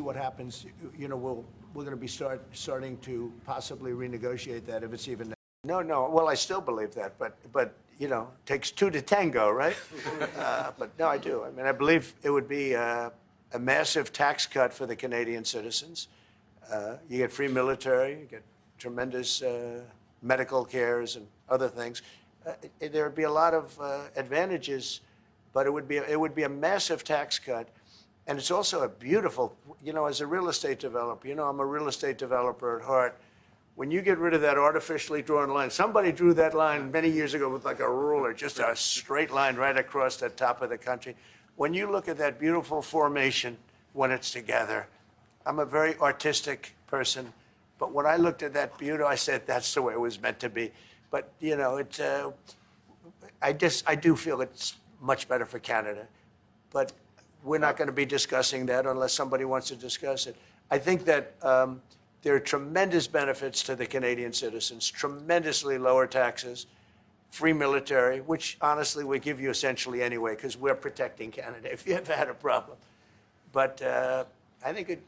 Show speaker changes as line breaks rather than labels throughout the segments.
what happens. You know, we're going to be starting to possibly renegotiate that if it's even. No. Well, I still believe that, but you know, it takes two to tango, right? But no, I do. I mean, I believe it would be a massive tax cut for the Canadian citizens. You get free military, you get tremendous medical cares and other things. There would be a lot of advantages, but it would be a massive tax cut. And it's also a beautiful, you know, as a real estate developer, you know, I'm a real estate developer at heart. When you get rid of that artificially drawn line, somebody drew that line many years ago with like a ruler, just a straight line right across the top of the country. When you look at that beautiful formation when it's together, I'm a very artistic person, but when I looked at that beauty, I said, that's the way it was meant to be. But, you know, I do feel it's much better for Canada. But we're not going to be discussing that unless somebody wants to discuss it. I think that there are tremendous benefits to the Canadian citizens, tremendously lower taxes, free military, which honestly we give you essentially anyway because we're protecting Canada if you ever had a problem. But I think it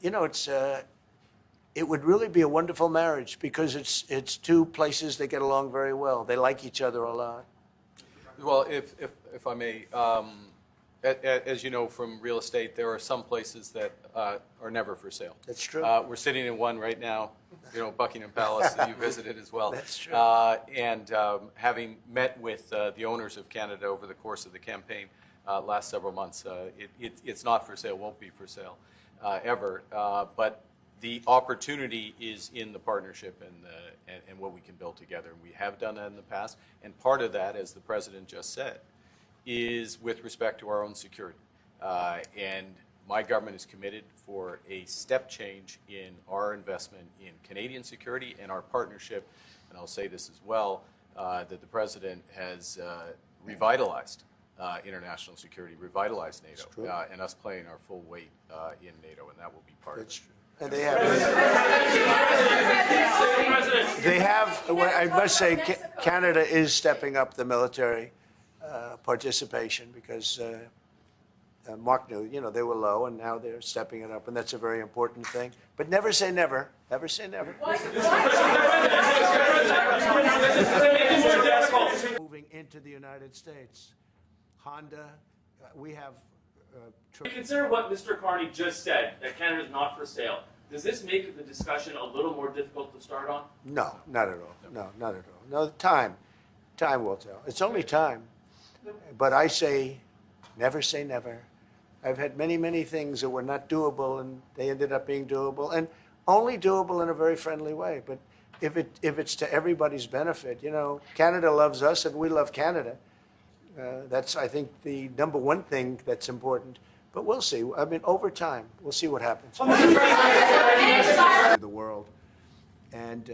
would really be a wonderful marriage because it's two places that get along very well. They like each other a lot.
Well, if I may, as you know from real estate, there are some places that are never for sale.
That's true.
We're sitting in one right now, you know, Buckingham Palace that you visited as well.
That's true.
And having met with the owners of Canada over the course of the campaign last several months, it's not for sale, won't be for sale ever. But the opportunity is in the partnership and what we can build together. We have done that in the past, and part of that, as the President just said, is with respect to our own security. And my government is committed for a step change in our investment in Canadian security and our partnership, and I'll say this as well, that the President has revitalized international security, revitalized NATO, and us playing our full weight in NATO, and that will be part of it.
True. And they have, I must say, Canada is stepping up the military participation because Mark knew, you know, they were low and now they're stepping it up, and that's a very important thing. But never say never. Never say never. Moving into the United States, Honda, we have.
Consider what Mr. Carney just said, that Canada is not for sale. Does this make the discussion a little more difficult to start on?
No, not at all. No, not at all. No, time will tell. It's only time. But I say never. I've had many things that were not doable, and they ended up being doable, and only doable in a very friendly way. But if it's to everybody's benefit, you know, Canada loves us and we love Canada. That's, I think, the number one thing that's important. But we'll see. I mean, over time, we'll see what happens. The world. And